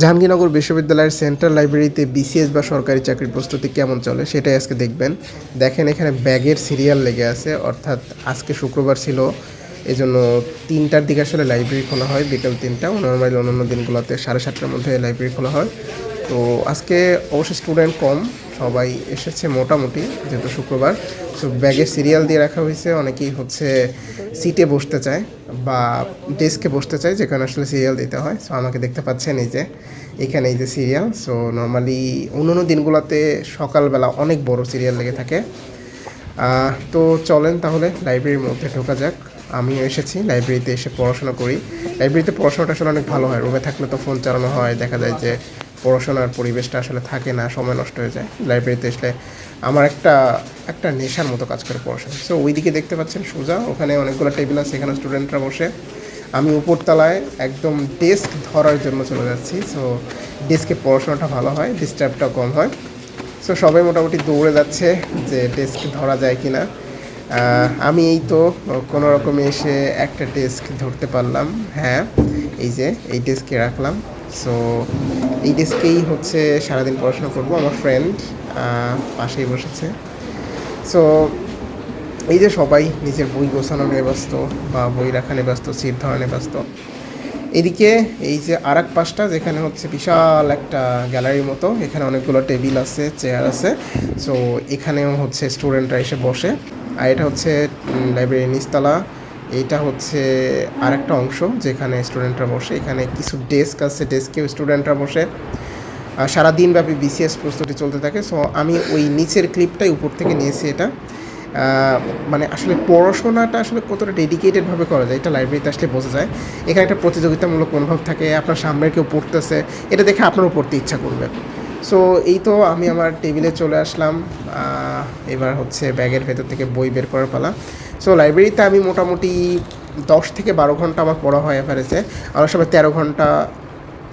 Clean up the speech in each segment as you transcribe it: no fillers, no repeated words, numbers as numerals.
জাহাঙ্গীরনগর বিশ্ববিদ্যালয়ের সেন্ট্রাল লাইব্রেরিতে বিসিএস বা সরকারি চাকরির প্রস্তুতি কেমন চলে সেটাই আজকে দেখবেন। দেখেন এখানে ব্যাগের সিরিয়াল লেগে আছে, অর্থাৎ আজকে শুক্রবার ছিল, এজন্য 3টার দিকে আসলে লাইব্রেরি খোলা হয়, বিকেল 3টা। নর্মালি অন্যান্য দিনগুলোতে 7:30টার মধ্যে লাইব্রেরি খোলা হয়। তো আজকে অবশ্য স্টুডেন্ট কম, সবাই এসেছে মোটামুটি, যেহেতু শুক্রবার। সো ব্যাগের সিরিয়াল দিয়ে রাখা হয়েছে। অনেকেই হচ্ছে সিটে বসতে চায় বা ডেস্কে বসতে চায়, যেখানে আসলে সিরিয়াল দিতে হয়। সো আমাকে দেখতে পাচ্ছেন এই যে এখানে এই যে সিরিয়াল। সো নর্মালি অন্যান্য দিনগুলোতে সকালবেলা অনেক বড় সিরিয়াল লেগে থাকে। তো চলেন তাহলে লাইব্রেরির মধ্যে ঢোকা যাক। আমিও এসেছি লাইব্রেরিতে, এসে পড়াশোনা করি। লাইব্রেরিতে পড়াশোনাটা আসলে অনেক ভালো হয়। রুমে থাকলে তো ফোন চালানো হয়, দেখা যায় যে পড়াশোনার পরিবেশটা আসলে থাকে না, সময় নষ্ট হয়ে যায়। লাইব্রেরিতে আসলে আমার একটা নেশার মতো কাজ করে পড়াশোনা। সো ওইদিকে দেখতে পাচ্ছেন সোজা, ওখানে অনেকগুলো টেবিল আছে, এখানে স্টুডেন্টরা বসে। আমি উপরতলায় একদম ডেস্ক ধরার জন্য চলে যাচ্ছি। সো ডেস্কে পড়াশোনাটা ভালো হয়, ডিস্টার্বটা কম হয়। সো সবাই মোটামুটি দৌড়ে যাচ্ছে যে ডেস্ক ধরা যায় কি না। আমি এই তো কোনো রকমে এসে একটা ডেস্ক ধরতে পারলাম। হ্যাঁ, এই যে এই ডেস্কে রাখলাম। সো এই ডেস্কেই হচ্ছে সারাদিন পড়াশোনা করব। আমার ফ্রেন্ড পাশেই বসেছে। সো এই যে সবাই নিজের বই গোছানো নিয়ে ব্যস্ত বা বই রাখা নিয়ে ব্যস্ত, সিট ধরা নিয়ে ব্যস্ত। এদিকে এই যে আর এক পাশটা, যেখানে হচ্ছে বিশাল একটা গ্যালারির মতো, এখানে অনেকগুলো টেবিল আছে, চেয়ার আছে। সো এখানেও হচ্ছে স্টুডেন্টরা এসে বসে। আর এটা হচ্ছে লাইব্রেরির নিচতলা। এইটা হচ্ছে আরেকটা অংশ যেখানে স্টুডেন্টরা বসে। এখানে কিছু ডেস্ক আছে, ডেস্কেও স্টুডেন্টরা বসে। সারাদিনব্যাপী বিসিএস প্রস্তুতি চলতে থাকে। সো আমি ওই নিচের ক্লিপটাই উপর থেকে নিয়েছি। এটা মানে আসলে পড়াশোনাটা আসলে কতটা ডেডিকেটেডভাবে করা যায় এটা লাইব্রেরিতে আসলে বোঝা যায়। এখানে একটা প্রতিযোগিতামূলক মনোভাব থাকে, আপনার সামনে কেউ পড়তেছে, এটা দেখে আপনারও পড়তে ইচ্ছা করবে। সো এই তো আমি আমার টেবিলে চলে আসলাম। এবার হচ্ছে ব্যাগের ভেতর থেকে বই বের করার পালা। সো লাইব্রেরিতে আমি মোটামুটি 10 থেকে 12 ঘন্টা আমার পড়া হয় অ্যাভারেজে। অনেক সময় 13 ঘন্টা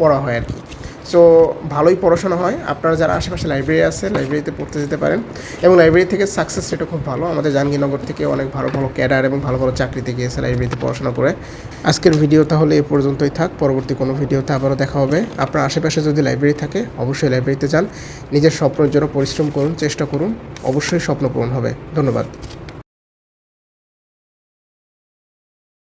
পড়া হয় আর কি। সো ভালোই পড়াশোনা হয়। আপনারা যারা আশেপাশে লাইব্রেরি আছে, লাইব্রেরিতে পড়তে যেতে পারেন। এবং লাইব্রেরি থেকে সাকসেস রেটও খুব ভালো। আমাদের জাহাঙ্গীরনগর থেকে অনেক ভালো ভালো ক্যাডার এবং ভালো ভালো চাকরিতে গিয়েছে লাইব্রেরিতে পড়াশোনা করে। আজকের ভিডিও তাহলে এ পর্যন্তই থাক। পরবর্তী কোনো ভিডিওতে আবারও দেখা হবে। আপনার আশেপাশে যদি লাইব্রেরি থাকে, অবশ্যই লাইব্রেরিতে যান। নিজের স্বপ্নের জন্য পরিশ্রম করুন, চেষ্টা করুন, অবশ্যই স্বপ্ন পূরণ হবে। ধন্যবাদ।